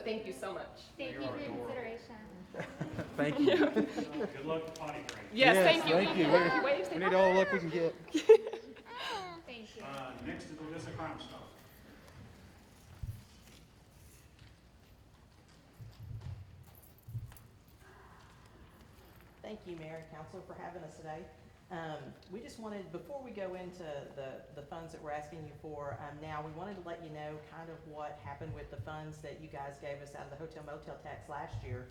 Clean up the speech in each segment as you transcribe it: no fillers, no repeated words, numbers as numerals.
thank you so much. Thank you for your consideration. Thank you. Good luck with potty training. Yes, thank you. Thank you. Wave, say We need hi. all the luck we can get. Thank you. Next is Odessa Crimestoppers. Thank you, Mayor and Council, for having us today. We just wanted, before we go into the funds that we're asking you for now, we wanted to let you know kind of what happened with the funds that you guys gave us out of the hotel motel tax last year.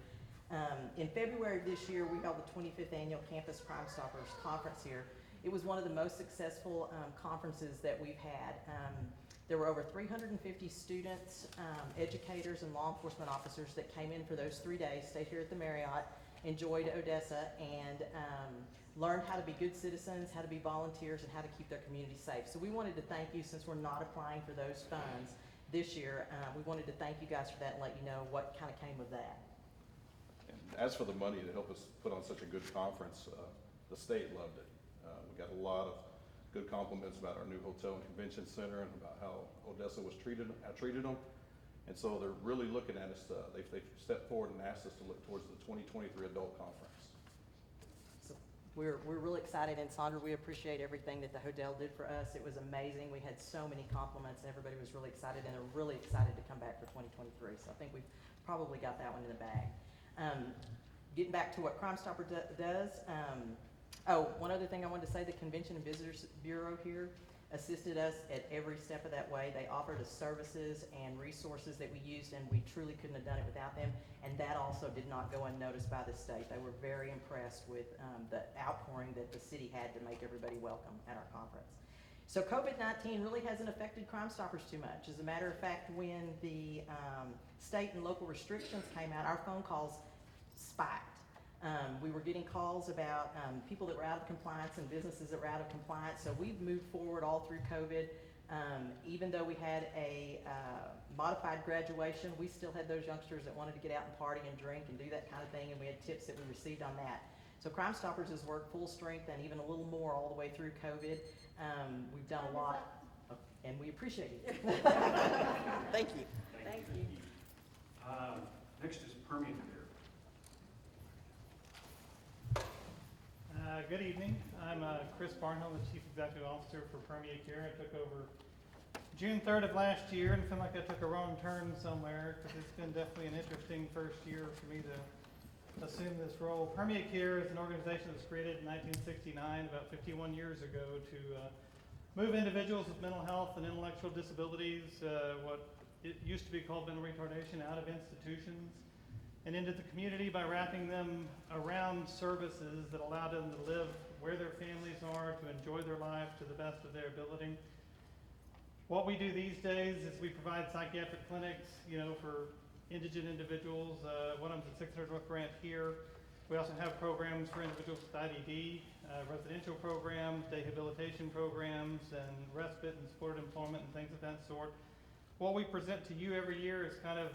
In February of this year, we held the 25th Annual Campus Crimestoppers Conference here. It was one of the most successful conferences that we've had. There were over 350 students, educators, and law enforcement officers that came in for those 3 days, stayed here at the Marriott, enjoyed Odessa, and learned how to be good citizens, how to be volunteers, and how to keep their community safe. So we wanted to thank you, since we're not applying for those funds this year, we wanted to thank you guys for that and let you know what kind of came of that. And as for the money to help us put on such a good conference, the state loved it. We got a lot of good compliments about our new hotel and convention center and about how Odessa was treated them. And so they're really looking at us, they've stepped forward and asked us to look towards the 2023 adult conference. So we're really excited, and Sandra, we appreciate everything that the hotel did for us. It was amazing. We had so many compliments, and everybody was really excited, and they're really excited to come back for 2023. So I think we've probably got that one in the bag. Getting back to what Crimestoppers does, one other thing I wanted to say, the Convention and Visitors Bureau here assisted us at every step of that way. They offered us services and resources that we used, and we truly couldn't have done it without them. And that also did not go unnoticed by the state. They were very impressed with the outpouring that the city had to make everybody welcome at our conference. So COVID-19 really hasn't affected Crimestoppers too much. As a matter of fact, when the state and local restrictions came out, our phone calls spiked. We were getting calls about people that were out of compliance and businesses that were out of compliance. So we've moved forward all through COVID. Even though we had a modified graduation, we still had those youngsters that wanted to get out and party and drink and do that kind of thing, and we had tips that we received on that. So Crimestoppers has worked full strength and even a little more all the way through COVID. We've done a lot, and we appreciate it. Thank you. Thank you. Next is Permian Care. Good evening. I'm Chris Barnhill, the Chief Executive Officer for Permeate Care. I took over June 3rd of last year and feel like I took a wrong turn somewhere, because it's been definitely an interesting first year for me to assume this role. Permeate Care is an organization that was created in 1969, about 51 years ago, to move individuals with mental health and intellectual disabilities, what it used to be called mental retardation, out of institutions and into the community by wrapping them around services that allow them to live where their families are, to enjoy their life to the best of their ability. What we do these days is we provide psychiatric clinics, for indigent individuals. One of them's at 600 North Grant here. We also have programs for individuals with IDD, residential programs, rehabilitation programs, and respite and supported employment and things of that sort. What we present to you every year is kind of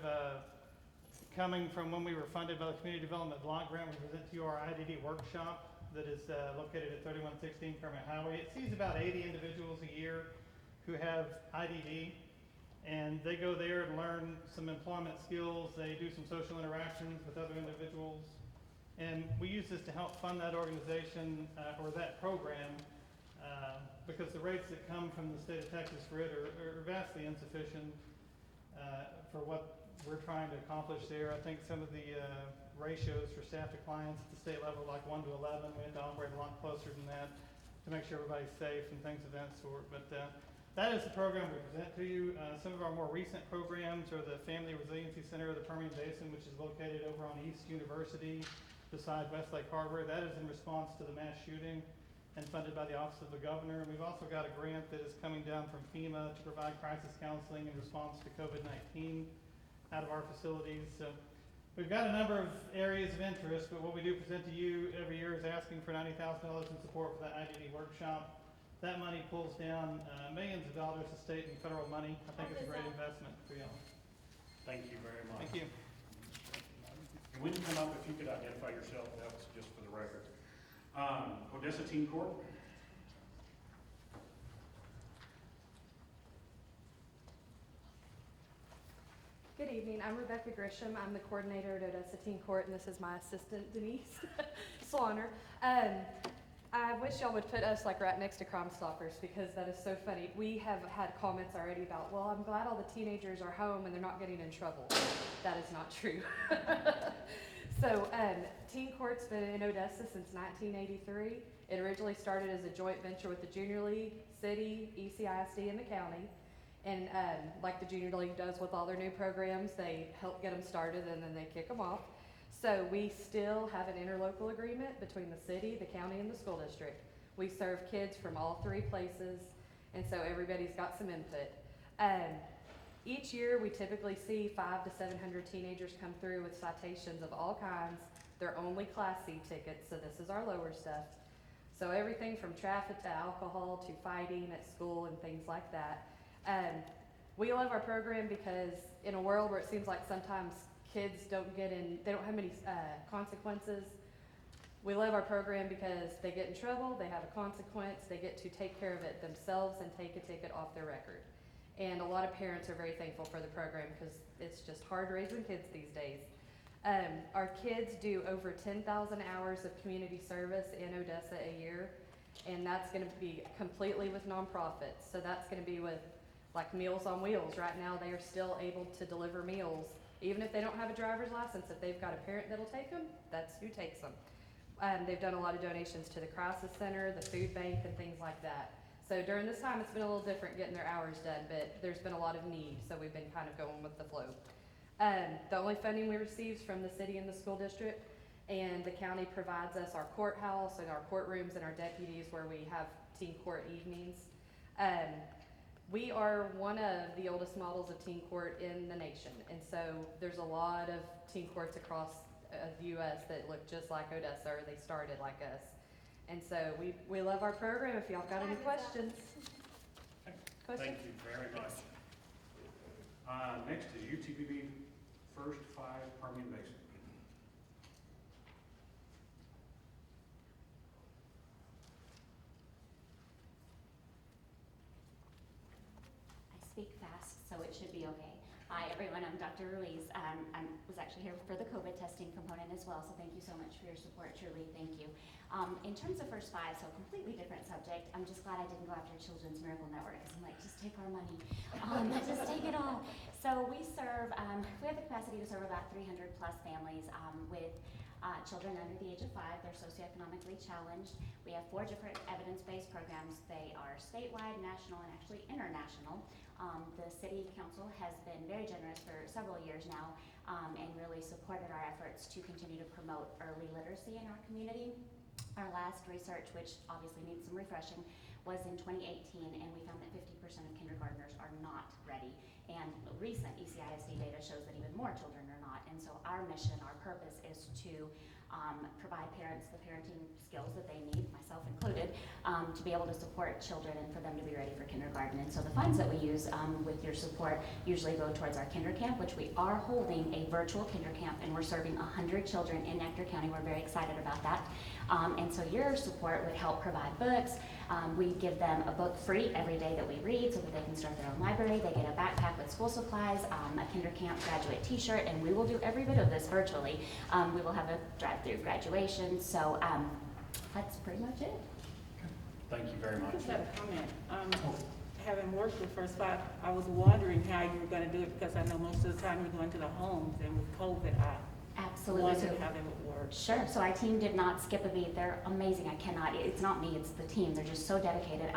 coming from when we were funded by the Community Development Block Grant. We present to you our IDD workshop that is located at 3116 Kermit Highway. It sees about 80 individuals a year who have IDD, and they go there and learn some employment skills. They do some social interactions with other individuals, and we use this to help fund that organization or that program because the rates that come from the state of Texas for it are vastly insufficient for what we're trying to accomplish there. I think some of the ratios for staff to clients at the state level, like 1 to 11, we have to operate a lot closer than that to make sure everybody's safe and things of that sort. But that is the program we present to you. Some of our more recent programs are the Family Resiliency Center of the Permian Basin, which is located over on East University beside Westlake Harbor. That is in response to the mass shooting and funded by the Office of the Governor. And we've also got a grant that is coming down from FEMA to provide crisis counseling in response to COVID-19 out of our facilities. So we've got a number of areas of interest, but what we do present to you every year is asking for $90,000 in support for that IDD workshop. That money pulls down millions of dollars of state and federal money. I think it's a great investment for y'all. Thank you very much. Thank you. And when you come up, if you could identify yourself, that was just for the record. Odessa Teen Corp. Good evening. I'm Rebecca Grisham. I'm the coordinator at Odessa Teen Court, and this is my assistant, Denise Swanner. I wish y'all would put us like right next to Crimestoppers because that is so funny. We have had comments already about, well, I'm glad all the teenagers are home and they're not getting in trouble. That is not true. So, Teen Court's been in Odessa since 1983. It originally started as a joint venture with the Junior League, City, ECISD, and the county. And like the Junior League does with all their new programs, they help get them started and then they kick them off. So we still have an interlocal agreement between the city, the county, and the school district. We serve kids from all three places, and so everybody's got some input. Each year, we typically see 500 to 700 teenagers come through with citations of all kinds. They're only Class C tickets, so this is our lower stuff. So everything from traffic to alcohol to fighting at school and things like that. We love our program because in a world where it seems like sometimes kids don't get in, they don't have many consequences. We love our program because they get in trouble, they have a consequence, they get to take care of it themselves and take a ticket off their record. And a lot of parents are very thankful for the program because it's just hard raising kids these days. Our kids do over 10,000 hours of community service in Odessa a year, and that's gonna be completely with nonprofits. So that's gonna be with like Meals on Wheels. Right now they are still able to deliver meals. Even if they don't have a driver's license, if they've got a parent that'll take them, that's who takes them. They've done a lot of donations to the Crisis Center, the food bank, and things like that. So during this time, it's been a little different getting their hours done, but there's been a lot of need, so we've been kind of going with the flow. The only funding we receive is from the city and the school district, and the county provides us our courthouse and our courtrooms and our deputies where we have teen court evenings. We are one of the oldest models of teen court in the nation, and so there's a lot of teen courts across the U.S. that look just like Odessa, or they started like us. And so we love our program. If y'all got any questions. Thank you very much. Next is UTPB First 5 Permian Basin. I speak fast, so it should be okay. Hi, everyone. I'm Dr. Ruiz. I was actually here for the COVID testing component as well, so thank you so much for your support, truly. Thank you. In terms of First 5, so completely different subject. I'm just glad I didn't go after Children's Miracle Network because I'm like, just take our money. Just take it all. So we serve, we have the capacity to serve about 300 plus families with children under the age of 5. They're socioeconomically challenged. We have 4 different evidence-based programs. They are statewide, national, and actually international. The city council has been very generous for several years now and really supported our efforts to continue to promote early literacy in our community. Our last research, which obviously needs some refreshing, was in 2018, and we found that 50% of kindergartners are not ready. And recent ECISD data shows that even more children are not. And so our mission, our purpose is to provide parents the parenting skills that they need, myself included, to be able to support children and for them to be ready for kindergarten. And so the funds that we use with your support usually go towards our kinder camp, which we are holding a virtual kinder camp, and we're serving 100 children in Nectar County. We're very excited about that. And so your support would help provide books. We give them a book free every day that we read so that they can start their own library. They get a backpack with school supplies, a kinder camp graduate t-shirt, and we will do every bit of this virtually. We will have a drive-through graduation, so that's pretty much it. Thank you very I much. just had a comment. Having worked with First 5, I was wondering how you were going to do it because I know most of the time you're going to the homes, and with COVID, I Absolutely. wondered how they would work. Sure. So our team did not skip a beat. They're amazing. I cannot. It's not me. It's the team. They're just so dedicated.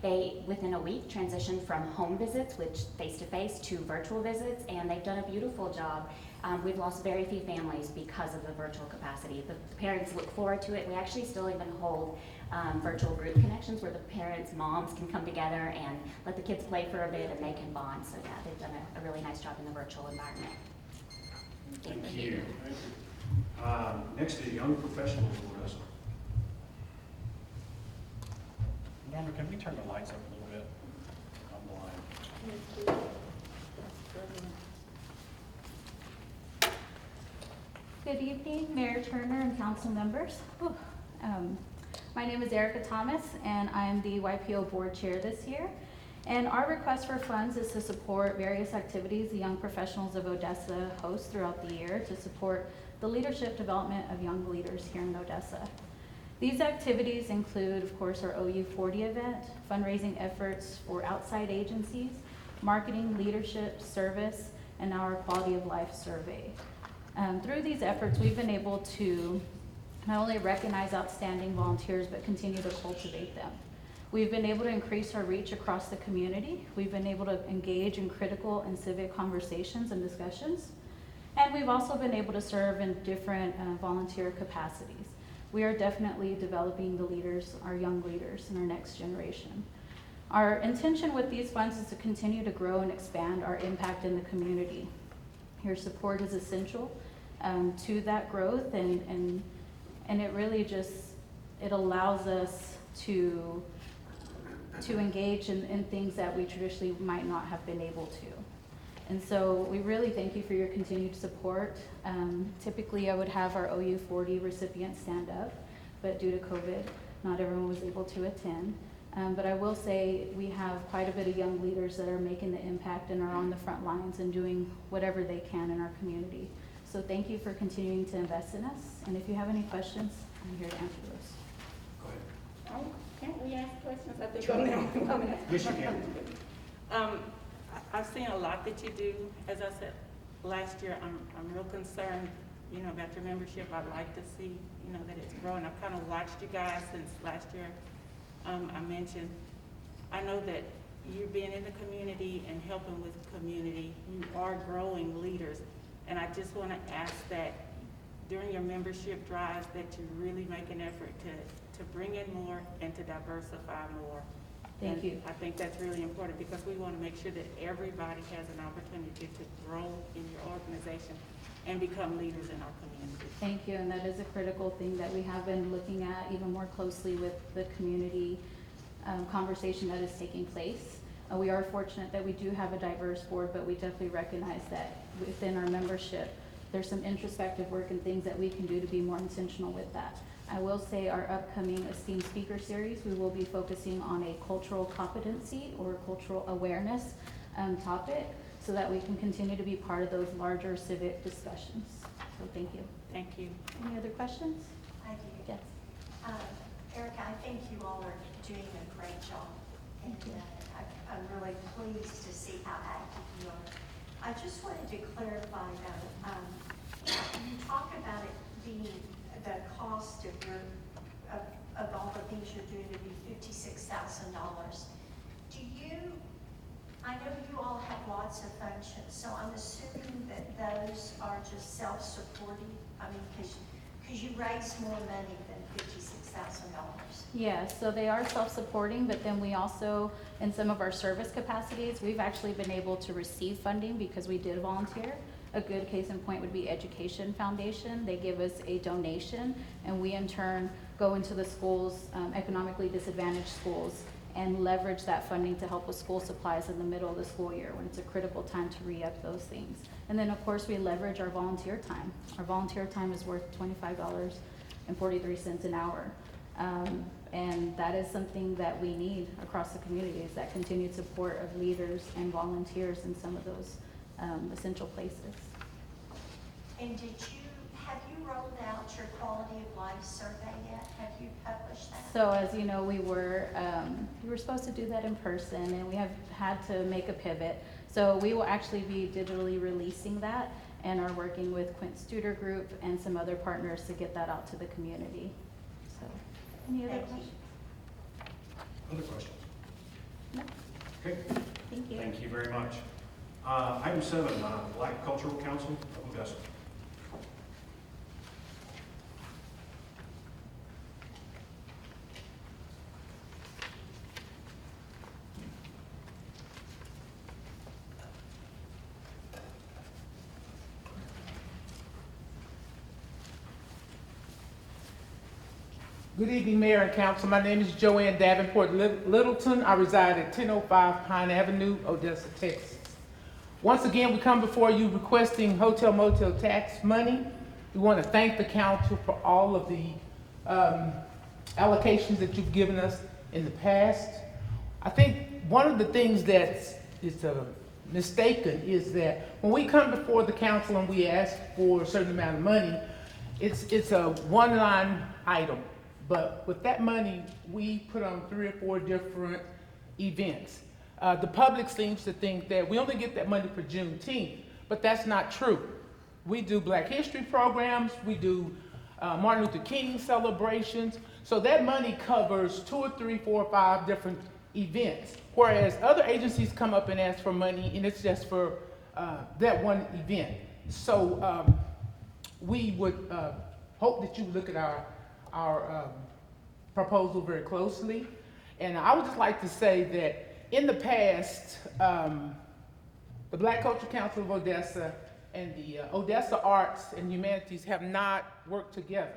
They, within a week, transitioned from home visits, which face-to-face, to virtual visits, and they've done a beautiful job. We've lost very few families because of the virtual capacity. The parents look forward to it. We actually still even hold virtual group connections where the parents, moms can come together and let the kids play for a bit and they can bond. So yeah, they've done a really nice job in the virtual environment. Thank you. Next is Young Professionals of Odessa. Norma, can we turn the lights up a little bit? I'm blind. Good evening, Mayor Turner and council members. My name is Erica Thomas, and I'm the YPO board chair this year. And our request for funds is to support various activities the young professionals of Odessa host throughout the year to support the leadership development of young leaders here in Odessa. These activities include, of course, our OU 40 event, fundraising efforts for outside agencies, marketing, leadership, service, and our quality of life survey. Through these efforts, we've been able to not only recognize outstanding volunteers, but continue to cultivate them. We've been able to increase our reach across the community. We've been able to engage in critical and civic conversations and discussions. And we've also been able to serve in different volunteer capacities. We are definitely developing the leaders, our young leaders, in our next generation. Our intention with these funds is to continue to grow and expand our impact in the community. Your support is essential to that growth, and it really just, it allows us to engage in things that we traditionally might not have been able to. And so we really thank you for your continued support. Typically I would have our OU 40 recipients stand up, but due to COVID, not everyone was able to attend. But I will say we have quite a bit of young leaders that are making the impact and are on the front lines and doing whatever they can in our community. So thank you for continuing to invest in us. And if you have any questions, I'm here to answer those. Go ahead. Oh, can't we ask questions? I think I'm the only one asking. Yes, you can. I've seen a lot that you do. As I said last year, I'm real concerned, about your membership. I'd like to see, that it's growing. I've kind of watched you guys since last year. I mentioned, I know that you being in the community and helping with the community, you are growing leaders. And I just want to ask that during your membership drives that you really make an effort to bring in more and to diversify more. Thank you. I think that's really important because we want to make sure that everybody has an opportunity to grow in your organization and become leaders in our community. Thank you, and that is a critical thing that we have been looking at even more closely with the community conversation that is taking place. We are fortunate that we do have a diverse board, but we definitely recognize that within our membership, there's some introspective work and things that we can do to be more intentional with that. I will say our upcoming esteemed speaker series, we will be focusing on a cultural competency or cultural awareness topic so that we can continue to be part of those larger civic discussions. So thank you. Thank you. Any other questions? I do. Yes. Erica, I think you all are doing a great job. And I'm really pleased to see how active you are. I just wanted to clarify though, you talk about it being the cost of of all the things you're doing to be $56,000. Do you, I know you all have lots of functions, so I'm assuming that those are just self-supporting? I mean, because you raise more money than $56,000. Yeah, so they are self-supporting, but then we also, in some of our service capacities, we've actually been able to receive funding because we did volunteer. A good case in point would be Education Foundation. They give us a donation, and we in turn go into the schools, economically disadvantaged schools, and leverage that funding to help with school supplies in the middle of the school year when it's a critical time to re-up those things. And then of course we leverage our volunteer time. Our volunteer time is worth $25.43 an hour. And that is something that we need across the community, is that continued support of leaders and volunteers in some of those essential places. And have you rolled out your quality of life survey yet? Have you published that? So as you know, we were supposed to do that in person, and we have had to make a pivot. So we will actually be digitally releasing that and are working with Quint Studer Group and some other partners to get that out to the community. So, any other Thank you. questions? Other questions? No. Okay, Thank you. thank you very much. Item 7, Black Cultural Council of Odessa. Good evening, Mayor and Council. My name is Joanne Davenport Littleton. I reside at 1005 Pine Avenue, Odessa, Texas. Once again, we come before you requesting hotel motel tax money. We want to thank the council for all of the allocations that you've given us in the past. I think one of the things that is mistaken is that when we come before the council and we ask for a certain amount of money, it's a one-line item. But with that money, we put on 3 or 4 different events. The public seems to think that we only get that money for Juneteenth, but that's not true. We do Black History programs, we do Martin Luther King celebrations, so that money covers 2 or 3, 4 or 5 different events, whereas other agencies come up and ask for money and it's just for that one event. So we would hope that you look at our proposal very closely. And I would just like to say that in the past, the Black Cultural Council of Odessa and the Odessa Arts and Humanities have not worked together.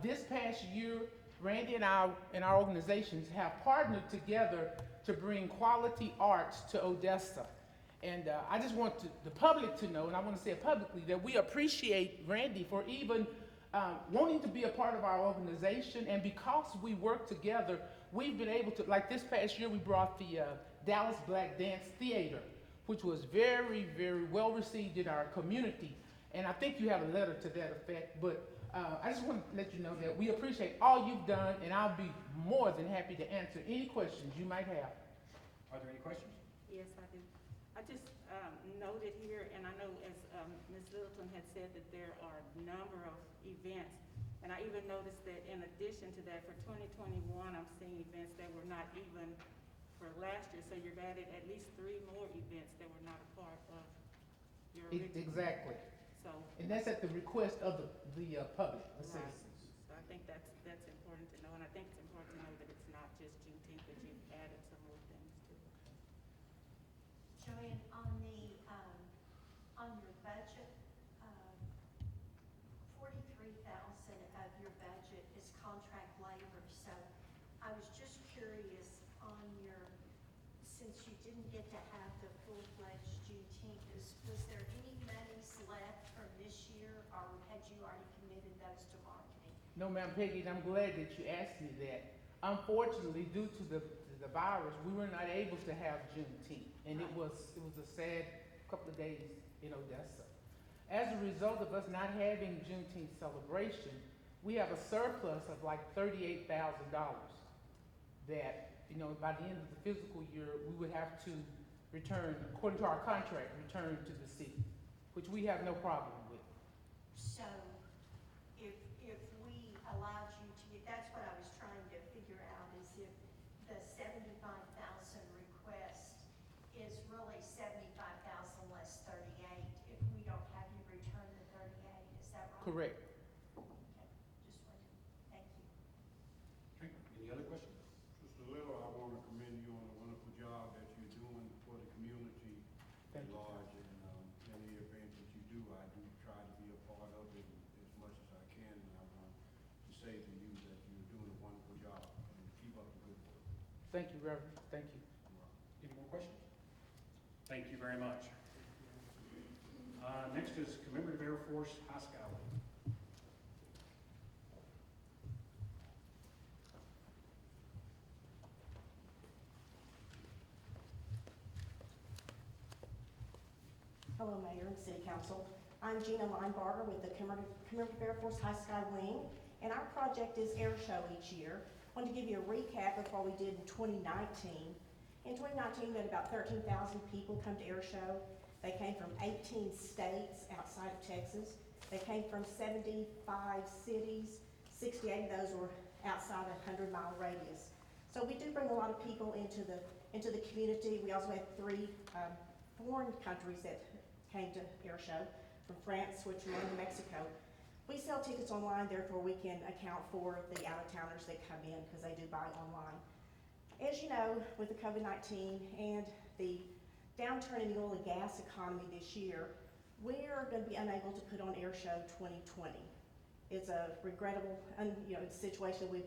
This past year, Randy and our organizations have partnered together to bring quality arts to Odessa. And I just want the public to know, and I want to say it publicly, that we appreciate Randy for even wanting to be a part of our organization. And because we work together, we've been able to, like this past year, we brought the Dallas Black Dance Theater, which was very, very well received in our community. And I think you have a letter to that effect, but I just want to let you know that we appreciate all you've done, and I'll be more than happy to answer any questions you might have. Are there any questions? Yes, I do. I just noted here, and I know as Ms. Littleton had said that there are a number of events, and I even noticed that in addition to that, for 2021, I'm seeing events that were not even for last year, so you've added at least 3 more events that were not a part of your original. Exactly. So, And that's at the request of the public, the right. citizens. So I think that's important to know, and I think it's important to know that it's not just Juneteenth, but you've added some more things to it. Joanne, on your budget, 43,000 of your budget is contract labor. So I was just curious on since you didn't get to have the full-fledged Juneteenth, was there any monies left from this year, or had you already committed those to marketing? No, ma'am, Peggy, and I'm glad that you asked me that. Unfortunately, due to the virus, we were not able to have Juneteenth, and it was a sad couple of days in Odessa. As a result of us not having Juneteenth celebration, we have a surplus of like $38,000 that, by the end of the fiscal year, we would have to return, according to our contract, return to the city, which we have no problem with. So if we allowed you to, that's what I was trying to figure out, is if the 75,000 request is really 75,000 less 38, if we don't have you return the 38, is that right? Correct. Okay, just wondering. Thank you. Okay, any other questions? Mr. Little, I want to commend you on the wonderful job that you're doing for the community at Thank you. large. And any event that you do, I do try to be a part of it as much as I can. And I want to say to you that you're doing a wonderful job, and keep up the good work. Thank you, Reverend. Thank you. Any more questions? Thank you very much. Next is Commemorative Air Force High Sky Week. Hello, Mayor and City Council. I'm Gina Linebarger with the Commemorative Air Force High Sky Wing, and our project is Air Show each year. I want to give you a recap of what we did in 2019. In 2019, we had about 13,000 people come to Air Show. They came from 18 states outside of Texas. They came from 75 cities. 68 of those were outside a 100-mile radius. So we do bring a lot of people into the community. We also had 3 foreign countries that came to Air Show, from France, Switzerland, and Mexico. We sell tickets online, therefore we can account for the out-of-towners that come in because they do buy online. As you know, with the COVID-19 and the downturn in the oil and gas economy this year, we are going to be unable to put on Air Show 2020. It's a regrettable situation we've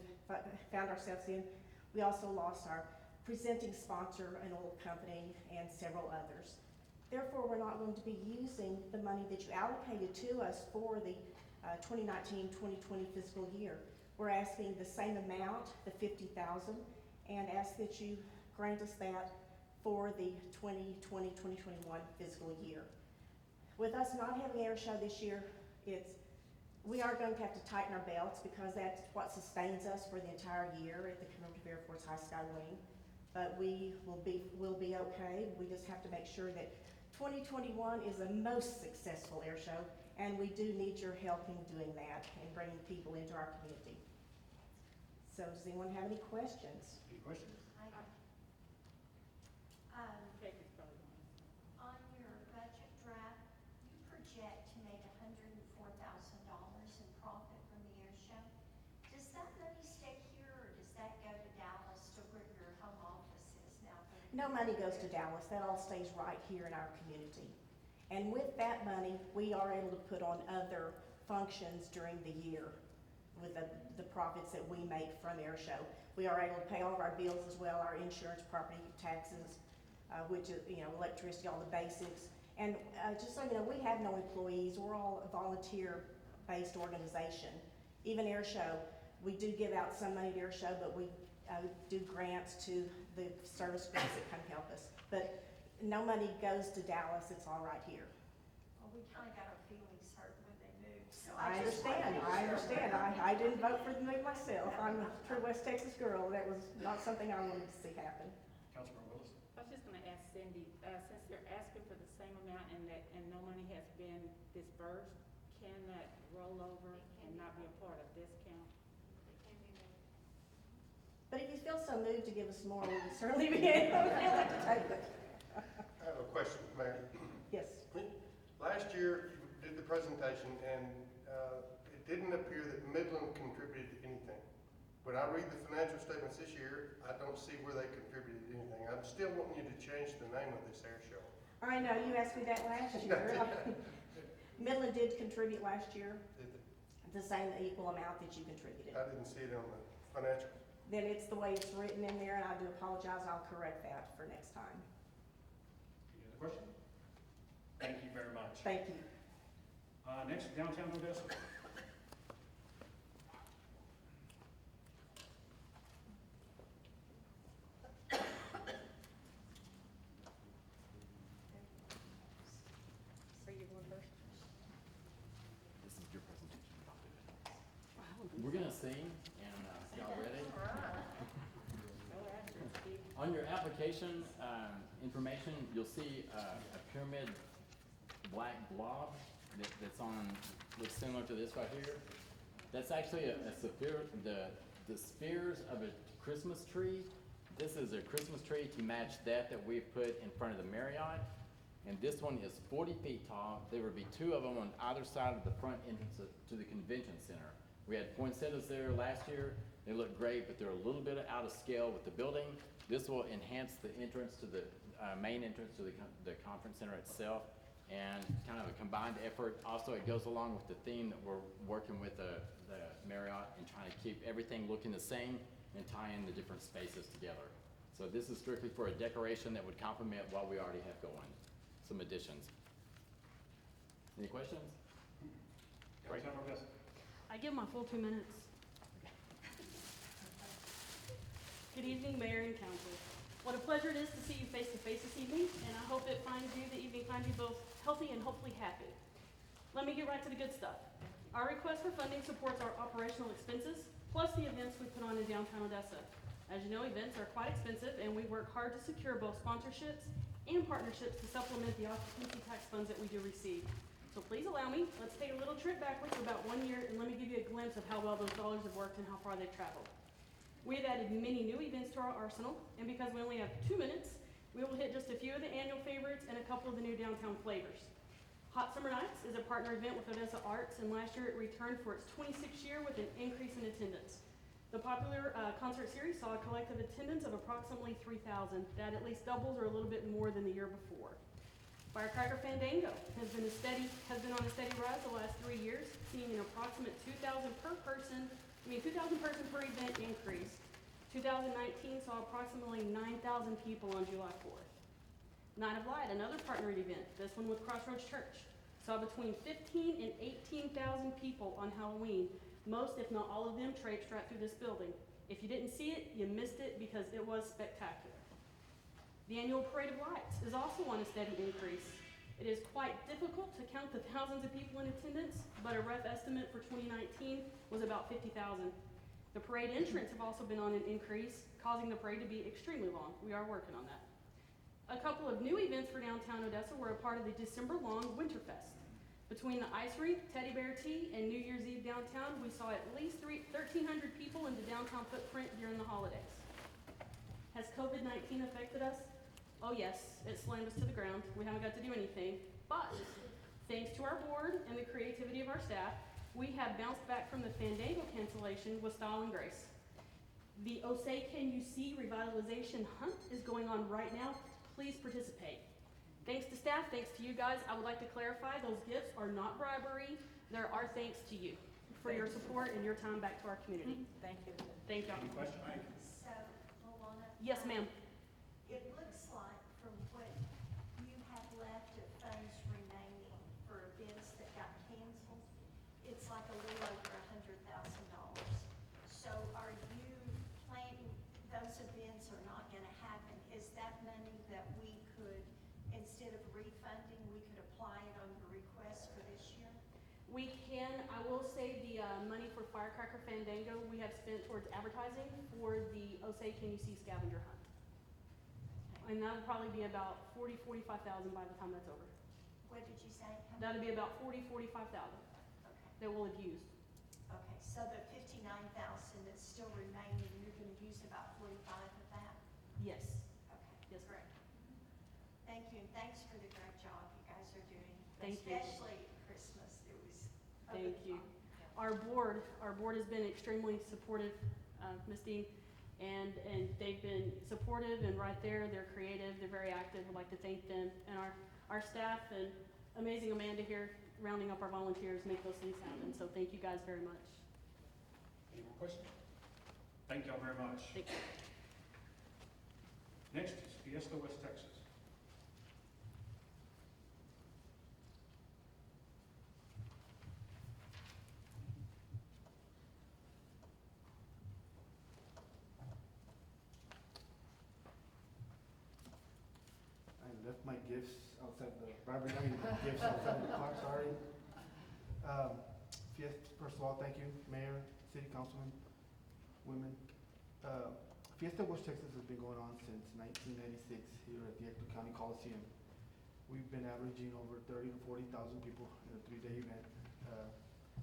found ourselves in. We also lost our presenting sponsor, an oil company, and several others. Therefore, we're not going to be using the money that you allocated to us for the 2019-2020 fiscal year. We're asking the same amount, the $50,000, and ask that you grant us that for the 2020-2021 fiscal year. With us not having air show this year, we are going to have to tighten our belts because that's what sustains us for the entire year at the Commemorative Air Force High Sky Wing. But we'll be okay. We just have to make sure that 2021 is the most successful air show, and we do need your help in doing that and bringing people into our community. So does anyone have any questions? Any questions? Kate is probably going to. On your budget draft, you project to make $104,000 in profit from the air show. Does that money stay here, or does that go to Dallas to where your home office is now? No money goes to Dallas. That all stays right here in our community. And with that money, we are able to put on other functions during the year with the profits that we make from air show. We are able to pay all of our bills as well, our insurance, property taxes, which is, electricity, all the basics. And just so you know, we have no employees. We're all a volunteer-based organization. Even air show, we do give out some money to air show, but we do grants to the service groups that come help us. But no money goes to Dallas. It's all right here. Well, we kind of got our feelings hurt when they moved, so I just wanted understand. to I share understand. that. I didn't vote for the move myself. I'm a true West Texas girl. That was not something I wanted to see happen. Councilmember Willis? I was just gonna ask Cindy, since they're asking for the same amount and no money has been dispersed, can that roll over and not be a part of this count? But if you feel so moved to give us more, we would certainly be able to take it. I have a question, Mayor. Yes. Last year, you did the presentation, and it didn't appear that Midland contributed anything. When I read the financial statements this year, I don't see where they contributed anything. I'm still wanting you to change the name of this air show. I know, you asked me that last year. Midland did contribute last year, the same equal amount that you contributed. I didn't see it on the financial. Then it's the way it's written in there, and I do apologize. I'll correct that for next time. Any other question? Thank you very much. Thank you. Next, downtown Odessa. This is your presentation. We're gonna sing, and y'all ready? On your application information, you'll see a pyramid black blob that's looks similar to this right here. That's actually a sphere, the spheres of a Christmas tree. This is a Christmas tree to match that we've put in front of the Marriott. And this one is 40 feet tall. There would be two of them on either side of the front entrance to the convention center. We had poinsettias there last year. They look great, but they're a little bit out of scale with the building. This will enhance the entrance to the main entrance to the conference center itself, and kind of a combined effort. Also, it goes along with the theme that we're working with the Marriott and trying to keep everything looking the same and tie in the different spaces together. So this is strictly for a decoration that would complement what we already have going. Some additions. Any questions? Downtown Odessa. I give my full 2 minutes. Good evening, Mayor and Council. What a pleasure it is to see you face to face this evening, and I hope the evening finds you both healthy and hopefully happy. Let me get right to the good stuff. Our request for funding supports our operational expenses, plus the events we put on in downtown Odessa. As you know, events are quite expensive, and we work hard to secure both sponsorships and partnerships to supplement the occupancy tax funds that we do receive. So please allow me, let's take a little trip backwards to about 1 year, and let me give you a glimpse of how well those dollars have worked and how far they've traveled. We have added many new events to our arsenal, and because we only have 2 minutes, we will hit just a few of the annual favorites and a couple of the new downtown flavors. Hot Summer Nights is a partner event with Odessa Arts, and last year it returned for its 26th year with an increase in attendance. The popular concert series saw a collective attendance of approximately 3,000. That at least doubles or a little bit more than the year before. Firecracker Fandango has been on a steady rise the last 3 years, seeing an approximate 2,000 person per event increase. 2019 saw approximately 9,000 people on July 4th. Night of Light, another partnered event, this one with Crossroads Church, saw between 15 and 18,000 people on Halloween. Most, if not all of them, traipsed right through this building. If you didn't see it, you missed it because it was spectacular. The annual Parade of Lights is also on a steady increase. It is quite difficult to count the thousands of people in attendance, but a rough estimate for 2019 was about 50,000. The parade entrants have also been on an increase, causing the parade to be extremely long. We are working on that. A couple of new events for downtown Odessa were a part of the December-long Winterfest. Between the ice rink, teddy bear tea, and New Year's Eve downtown, we saw at least 1,300 people in the downtown footprint during the holidays. Has COVID-19 affected us? Oh yes, it slammed us to the ground. We haven't got to do anything, but thanks to our board and the creativity of our staff, we have bounced back from the Fandango cancellation with style and grace. The Osei Can You See revitalization hunt is going on right now. Please participate. Thanks to staff, thanks to you guys. I would like to clarify, those gifts are not bribery. There are thanks to you for your support and your time back to our community. Thank you. Thank y'all. Any questions? So, Luana? Yes, ma'am. It looks like from what you have left of funds remaining for events that got canceled, it's like a little over $100,000. So are you planning, those events are not gonna happen, is that money that we could, instead of refunding, we could apply it on your request for this year? We can, I will say the money for Firecracker Fandango, we have spent towards advertising for the Osei Can You See scavenger hunt. And that'll probably be about 45,000 by the time that's over. What did you say? How That'll much? be about 45,000 Okay, that we'll have used. okay, so the 59,000 that's still remaining, you're gonna use about 45 of that? Yes. Okay. Yes, Great. Thank you, and thanks for the great job you guys are doing. Thank you. Especially at Christmas, it was a Thank good you. time. Our board has been extremely supportive, Ms. Dean, and they've been supportive and right there. They're creative, they're very active. I'd like to thank them and our staff and amazing Amanda here rounding up our volunteers, make those things happen. So thank you guys very much. Any more questions? Thank y'all very much. Thank you. Next is Fiesta West Texas. I left my gifts outside the library. I mean, my gifts outside the car, sorry. First of all, thank you, Mayor, City Councilman, women. Fiesta West Texas has been going on since 1996 here at the Ector County Coliseum. We've been averaging over 30 to 40,000 people in a 3-day event.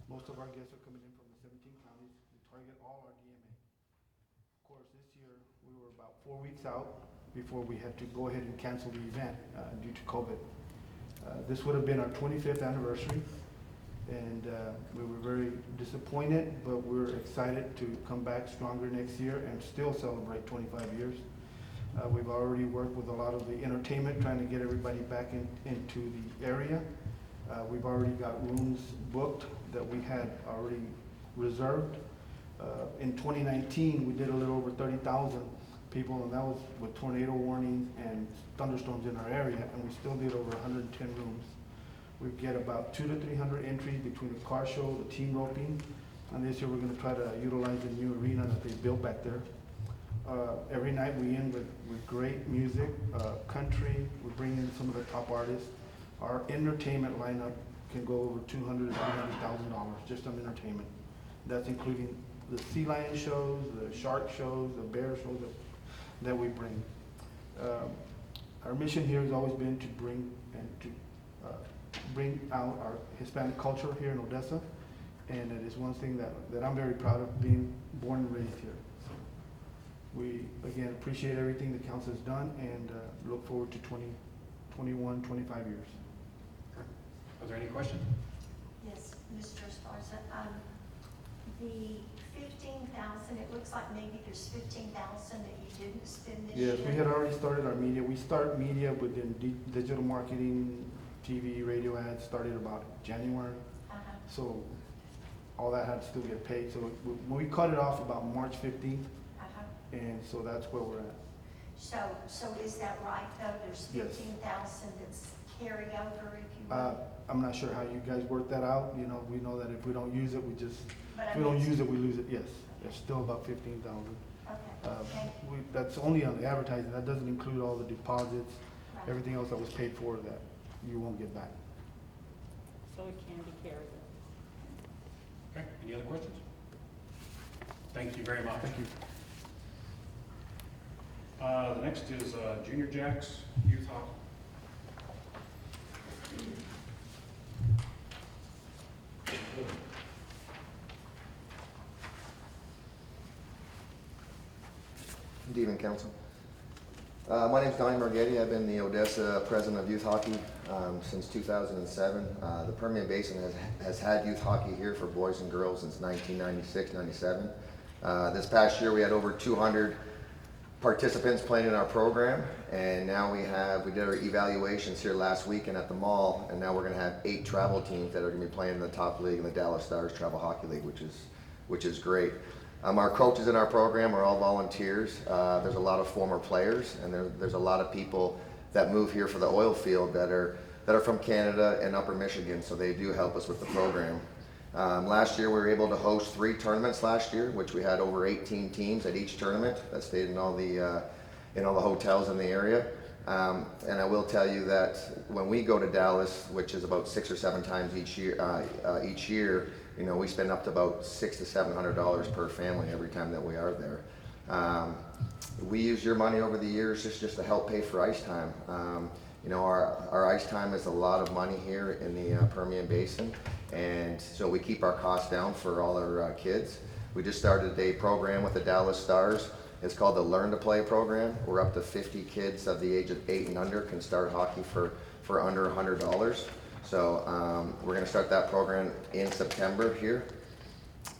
Most of our guests are coming in from the 17 counties. We target all our DMA. Of course, this year we were about 4 weeks out before we had to go ahead and cancel the event due to COVID. This would have been our 25th anniversary, and we were very disappointed, but we're excited to come back stronger next year and still celebrate 25 years. We've already worked with a lot of the entertainment, trying to get everybody back into the area. We've already got rooms booked that we had already reserved. In 2019, we did a little over 30,000 people, and that was with tornado warnings and thunderstorms in our area, and we still did over 110 rooms. We get about 200 to 300 entries between the car show, the team roping, and this year we're going to try to utilize the new arena that they built back there. Every night we end with great music, country. We bring in some of the top artists. Our entertainment lineup can go over $200,000 to $300,000 just on entertainment. That's including the sea lion shows, the shark shows, the bear shows that we bring. Our mission here has always been to bring out our Hispanic culture here in Odessa, and it is one thing that I'm very proud of, being born and raised here. So we, again, appreciate everything the council has done, and look forward to 21, 25 years. Are there any questions? Yes, Mr. Esparza, the 15,000, it looks like maybe there's 15,000 that you didn't spend this year. Yes, we had already started our media. We start media within digital marketing, TV, radio ads, started about January. So all that had to still get paid. So we cut it off about March 15th, and so that's where we're at. So is that right, though? There's Yes. 15,000 that's carryover, if you will? I'm not sure how you guys work that out. You know, we know that if we don't use it, But if I we don't mean- use it, we lose it. Yes, there's still about 15,000. Uh, Okay. That's only on the advertising, that doesn't include all the deposits, Right. everything else that was paid for that you won't get back. So it can be carried over. Okay, any other questions? Thank you very much. Thank you. The next is Junior Jacks Youth Hockey. Good evening, Council. My name's Donnie Margetti. I've been the Odessa president of youth hockey since 2007. The Permian Basin has had youth hockey here for boys and girls since 1996-97. This past year we had over 200 participants playing in our program, and now we did our evaluations here last weekend at the mall, and now we're going to have 8 travel teams that are going to be playing in the top league in the Dallas Stars Travel Hockey League, which is great. Our coaches in our program are all volunteers. There's a lot of former players, and there's a lot of people that move here for the oil field that are from Canada and Upper Michigan, so they do help us with the program. Last year we were able to host 3 tournaments last year, which we had over 18 teams at each tournament that stayed in all the hotels in the area. And I will tell you that when we go to Dallas, which is about 6 or 7 times each year, you know, we spend up to about $600 to $700 per family every time that we are there. We use your money over the years just to help pay for ice time. You know, our ice time is a lot of money here in the Permian Basin, and so we keep our costs down for all our kids. We just started a program with the Dallas Stars. It's called the Learn to Play program. We're up to 50 kids of the age of 8 and under can start hockey for under $100. So we're going to start that program in September here.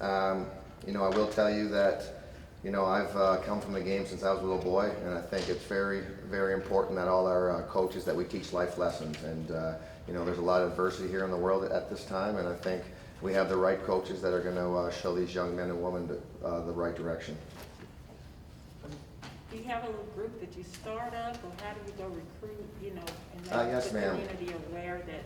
You know, I will tell you that, you know, I've come from the game since I was a little boy, and I think it's very, very important that all our coaches, that we teach life lessons. And, you know, there's a lot of adversity here in the world at this time, and I think we have the right coaches that are going to show these young men and women the right direction. Do you have a little group that you start up, or how do you go recruit, you know, and Yes, make the ma'am. community aware that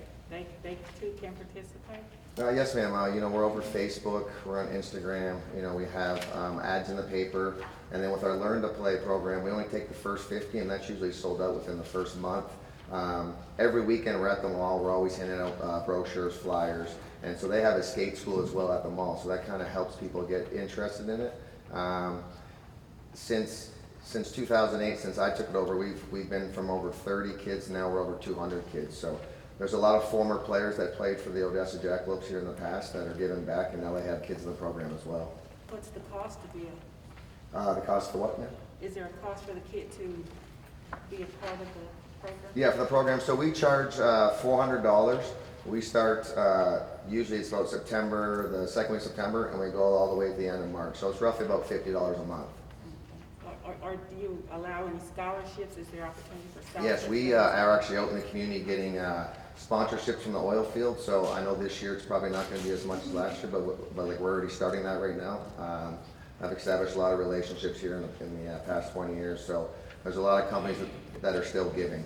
they too can participate? Yes, ma'am. You know, we're over Facebook, we're on Instagram, you know, we have ads in the paper, and then with our Learn to Play program, we only take the first 50, and that's usually sold out within the first month. Every weekend we're at the mall, we're always handing out brochures, flyers, and so they have a skate school as well at the mall, so that kind of helps people get interested in it. Since 2008, since I took it over, we've been from over 30 kids, now we're over 200 kids. So there's a lot of former players that played for the Odessa Jackalopes here in the past that are giving back, and now they have kids in the program as well. What's the cost to be The cost for what, ma'am? Is there a cost for the kid to be a part of the program? Yeah, for the program. So we charge $400. We start, usually it's about September, the second week of September, and we go all the way to the end of March. So it's roughly about $50 a month. Or do you allow any scholarships? Is there opportunity for scholarships? Yes, we are actually out in the community getting sponsorships from the oil field. So I know this year it's probably not going to be as much as last year, but like we're already starting that right now. I've established a lot of relationships here in the past 20 years. So there's a lot of companies that are still giving,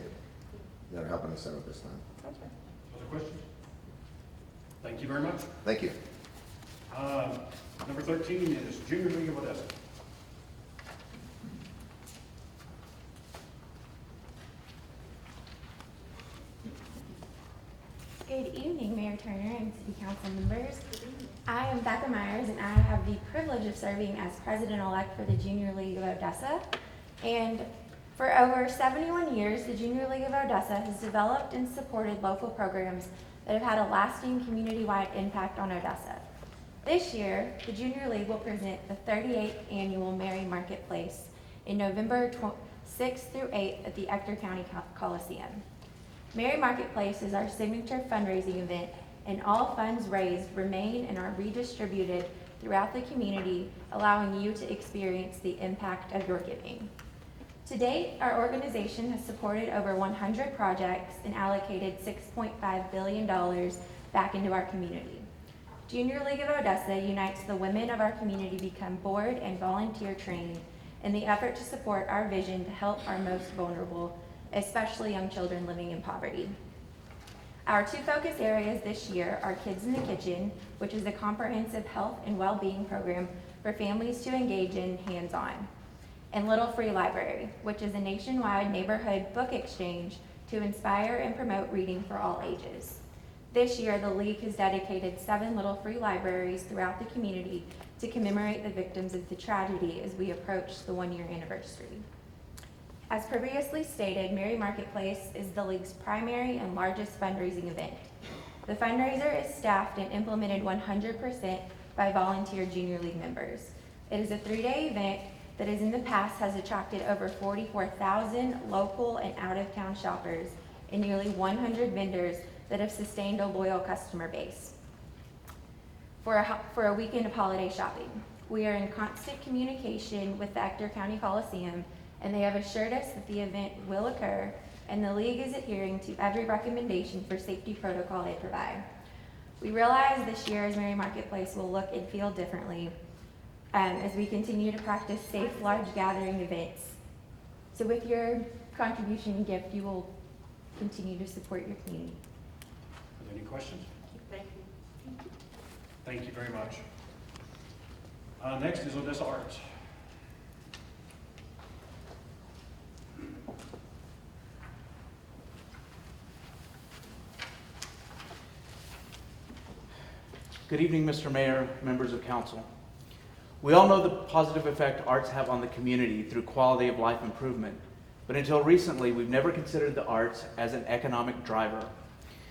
that are helping us out at this time. Okay. Other questions? Thank you very much. Thank you. Number 13 is Junior League of Odessa. Good evening, Mayor Turner and City Council members. I am Becca Myers, and I have the privilege of serving as President-elect for the Junior League of Odessa. And for over 71 years, the Junior League of Odessa has developed and supported local programs that have had a lasting community-wide impact on Odessa. This year, the Junior League will present the 38th annual Mary Marketplace in November 6th through 8th at the Ector County Coliseum. Mary Marketplace is our signature fundraising event, and all funds raised remain and are redistributed throughout the community, allowing you to experience the impact of your giving. To date, our organization has supported over 100 projects and allocated $6.5 billion back into our community. Junior League of Odessa unites the women of our community become board and volunteer trained in the effort to support our vision to help our most vulnerable, especially young children living in poverty. Our 2 focus areas this year are Kids in the Kitchen, which is a comprehensive health and well-being program for families to engage in hands-on. and Little Free Library, which is a nationwide neighborhood book exchange to inspire and promote reading for all ages. This year, the League has dedicated 7 Little Free Libraries throughout the community to commemorate the victims of the tragedy as we approach the 1-year anniversary. As previously stated, Mary Marketplace is the League's primary and largest fundraising event. The fundraiser is staffed and implemented 100% by volunteer Junior League members. It is a 3-day event that in the past has attracted over 44,000 local and out-of-town shoppers and nearly 100 vendors that have sustained a loyal customer base. For a weekend of holiday shopping, we are in constant communication with the Ector County Coliseum, and they have assured us that the event will occur, and the League is adhering to every recommendation for safety protocol they provide. We realize this year's Mary Marketplace will look and feel differently as we continue to practice safe, large gathering events. So with your contribution and gift, you will continue to support your community. Are there any questions? Thank you. Thank you very much. Next is Odessa Arts. Good evening, Mr. Mayor, members of council. We all know the positive effect arts have on the community through quality of life improvement, but until recently, we've never considered the arts as an economic driver.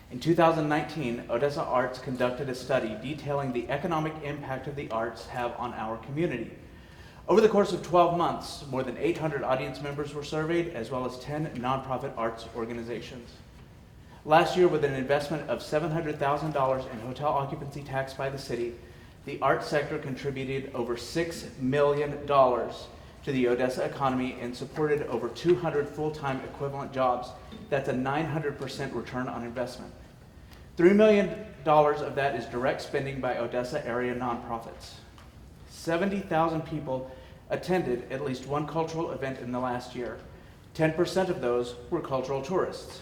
In 2019, Odessa Arts conducted a study detailing the economic impact of the arts have on our community. Over the course of 12 months, more than 800 audience members were surveyed, as well as 10 nonprofit arts organizations. Last year, with an investment of $700,000 in hotel occupancy tax by the city, the arts sector contributed over $6 million to the Odessa economy and supported over 200 full-time equivalent jobs. That's a 900% return on investment. $3 million of that is direct spending by Odessa area nonprofits. 70,000 people attended at least one cultural event in the last year. 10% of those were cultural tourists.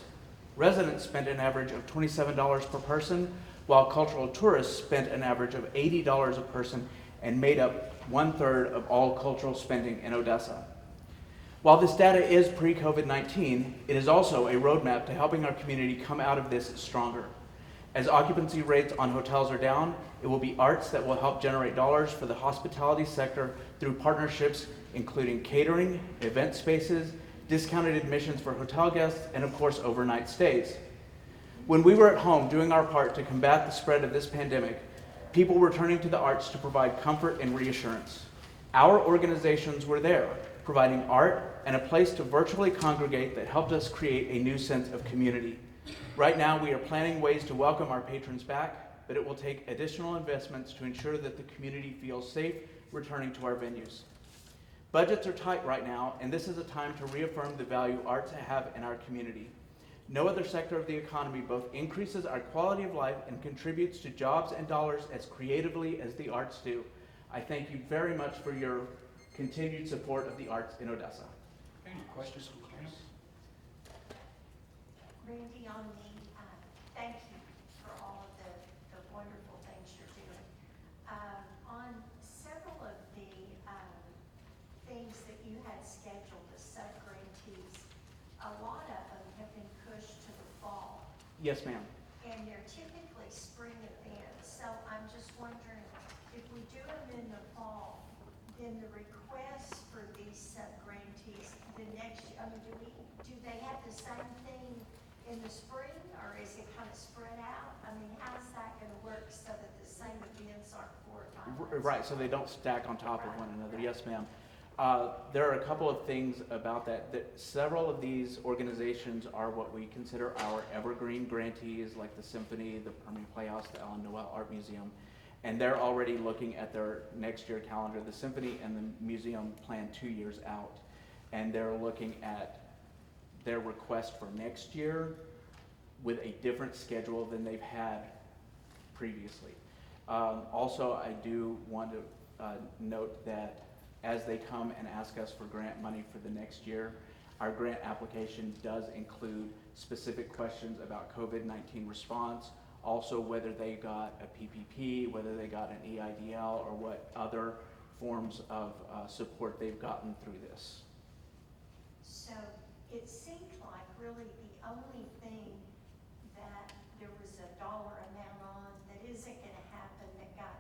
Residents spent an average of $27 per person, while cultural tourists spent an average of $80 a person and made up 1/3 of all cultural spending in Odessa. While this data is pre-COVID-19, it is also a roadmap to helping our community come out of this stronger. As occupancy rates on hotels are down, it will be arts that will help generate dollars for the hospitality sector through partnerships including catering, event spaces, discounted admissions for hotel guests, and of course, overnight stays. When we were at home doing our part to combat the spread of this pandemic, people were turning to the arts to provide comfort and reassurance. Our organizations were there, providing art and a place to virtually congregate that helped us create a new sense of community. Right now, we are planning ways to welcome our patrons back, but it will take additional investments to ensure that the community feels safe returning to our venues. Budgets are tight right now, and this is a time to reaffirm the value arts have in our community. No other sector of the economy both increases our quality of life and contributes to jobs and dollars as creatively as the arts do. I thank you very much for your continued support of the arts in Odessa. Any questions from council? Randy, on the, thank you for all of the wonderful things you're doing. On several of the things that you had scheduled, the sub-grantees, a lot of them have been pushed to the fall. Yes, ma'am. And they're typically spring events, so I'm just wondering, if we do them in the fall, then the requests for these sub-grantees, the next, I mean, do they have the same thing in the spring, or is it kind of spread out? I mean, how's that gonna work so that the same events aren't 4 or 5 months? Right, so they don't stack on top of one another. Yes, ma'am. There are a couple of things about that. Several of these organizations are what we consider our evergreen grantees, like the Symphony, the Permian Playhouse, the Ellen Noel Art Museum, and they're already looking at their next year calendar. The Symphony and the museum plan 2 years out, and they're looking at their request for next year with a different schedule than they've had previously. Also, I do want to note that as they come and ask us for grant money for the next year, our grant application does include specific questions about COVID-19 response, also whether they got a PPP, whether they got an EIDL, or what other forms of support they've gotten through this. So it seemed like really the only thing that there was a dollar amount on that isn't gonna happen that got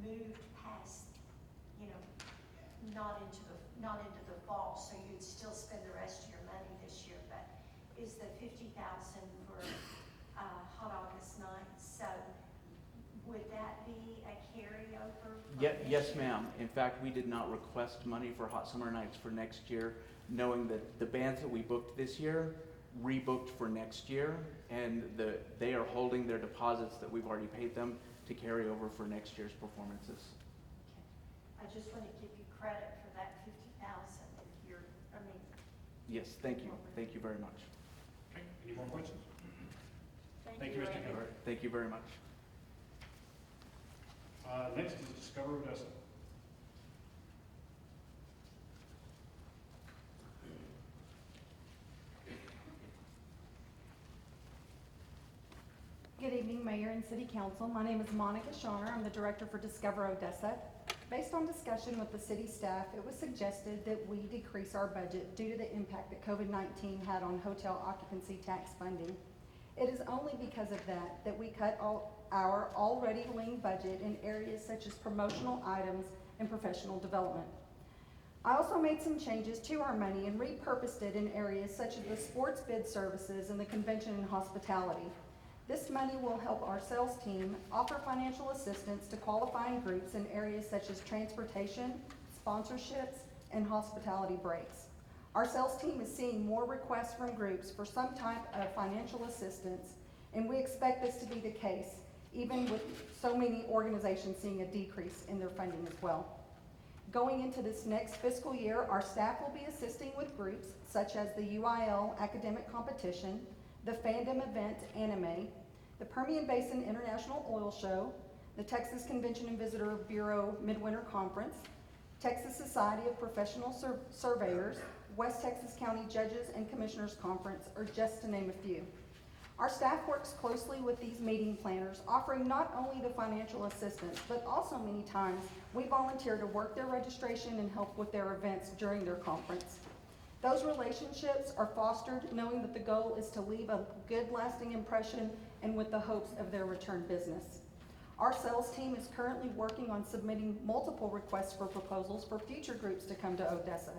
moved past, you know, not into the fall, so you'd still spend the rest of your money this year, but is the 50,000 for Hot August night. So would that be a carryover? Yes, ma'am. In fact, we did not request money for Hot Summer Nights for next year, knowing that the bands that we booked this year rebooked for next year, and they are holding their deposits that we've already paid them to carry over for next year's performances. I just want to give you credit for that 50,000 if you're, I mean. Yes, thank you. Thank you very much. Okay, any more questions? Thank you, Mr. All Keller. right, thank you very much. Next is Discover Odessa. Good evening, Mayor and City Council. My name is Monica Shawner. I'm the Director for Discover Odessa. Based on discussion with the city staff, it was suggested that we decrease our budget due to the impact that COVID-19 had on hotel occupancy tax funding. It is only because of that we cut our already lean budget in areas such as promotional items and professional development. I also made some changes to our money and repurposed it in areas such as the sports bid services and the convention and hospitality. This money will help our sales team offer financial assistance to qualifying groups in areas such as transportation, sponsorships, and hospitality breaks. Our sales team is seeing more requests from groups for some type of financial assistance, and we expect this to be the case, even with so many organizations seeing a decrease in their funding as well. Going into this next fiscal year, our staff will be assisting with groups such as the UIL Academic Competition, the Fandom Event Anime, the Permian Basin International Oil Show, the Texas Convention and Visitor Bureau Midwinter Conference, Texas Society of Professional Surveyors, West Texas County Judges and Commissioners Conference, or just to name a few. Our staff works closely with these meeting planners, offering not only the financial assistance, but also many times we volunteer to work their registration and help with their events during their conference. Those relationships are fostered knowing that the goal is to leave a good lasting impression and with the hopes of their return business. Our sales team is currently working on submitting multiple requests for proposals for future groups to come to Odessa.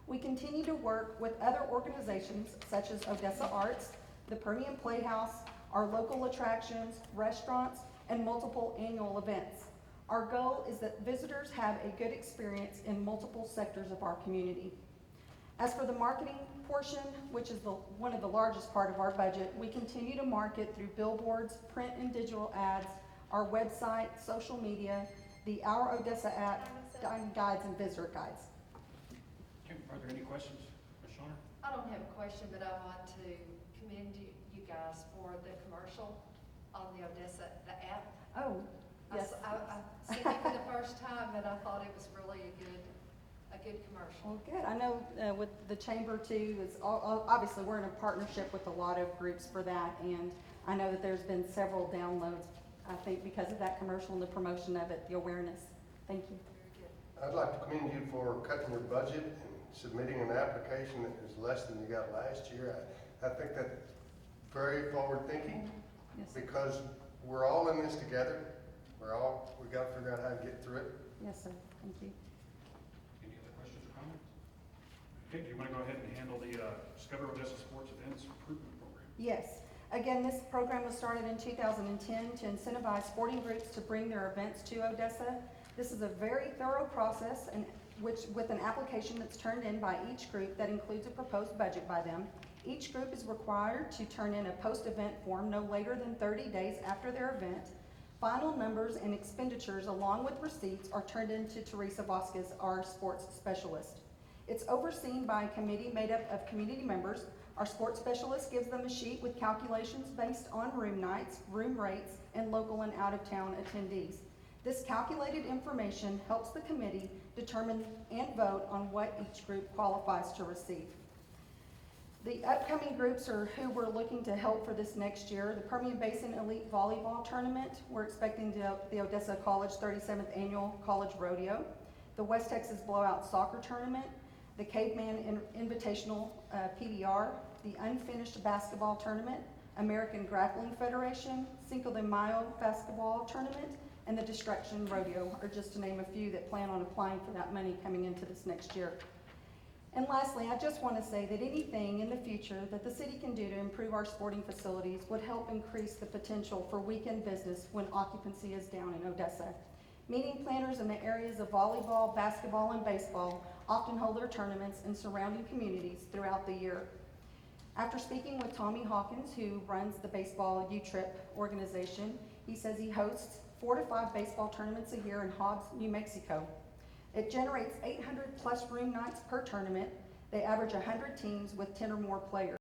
We continue to work with other organizations such as Odessa Arts, the Permian Playhouse, our local attractions, restaurants, and multiple annual events. Our goal is that visitors have a good experience in multiple sectors of our community. As for the marketing portion, which is one of the largest part of our budget, we continue to market through billboards, print and digital ads, our website, social media, the Our Odessa app, dining guides, and visitor guides. Okay, are there any questions, Ms. Shawner? I don't have a question, but I want to commend you guys for the commercial on the Odessa, the app. Oh, yes. I seen it for the first time, and I thought it was really a good commercial. Well, good. I know with the chamber too, obviously we're in a partnership with a lot of groups for that, and I know that there's been several downloads, I think, because of that commercial and the promotion of it, the awareness. Thank you. I'd like to commend you for cutting your budget and submitting an application that is less than you got last year. I think that's very forward thinking, because we're all in this together. We got to figure out how to get through it. Yes, sir. Thank you. Any other questions or comments? Okay, do you want to go ahead and handle the Discover Odessa Sports Events Improvement Program? Yes. Again, this program was started in 2010 to incentivize sporting groups to bring their events to Odessa. This is a very thorough process, with an application that's turned in by each group that includes a proposed budget by them. Each group is required to turn in a post-event form no later than 30 days after their event. Final numbers and expenditures along with receipts are turned in to Teresa Vasquez, our sports specialist. It's overseen by a committee made up of community members. Our sports specialist gives them a sheet with calculations based on room nights, room rates, and local and out-of-town attendees. This calculated information helps the committee determine and vote on what each group qualifies to receive. The upcoming groups are who we're looking to help for this next year. The Permian Basin Elite Volleyball Tournament. We're expecting the Odessa College 37th Annual College Rodeo. the West Texas Blowout Soccer Tournament, the Caveman Invitational PBR, the Unfinished Basketball Tournament, American Grappling Federation, Cinco de Mayo Basketball Tournament, and the Destruction Rodeo are just to name a few that plan on applying for that money coming into this next year. And lastly, I just want to say that anything in the future that the city can do to improve our sporting facilities would help increase the potential for weekend business when occupancy is down in Odessa. Meeting planners in the areas of volleyball, basketball, and baseball often hold their tournaments in surrounding communities throughout the year. After speaking with Tommy Hawkins, who runs the baseball U-Trip organization, he says he hosts 4 to 5 baseball tournaments a year in Hobbs, New Mexico. It generates 800 plus room nights per tournament. They average 100 teams with 10 or more players.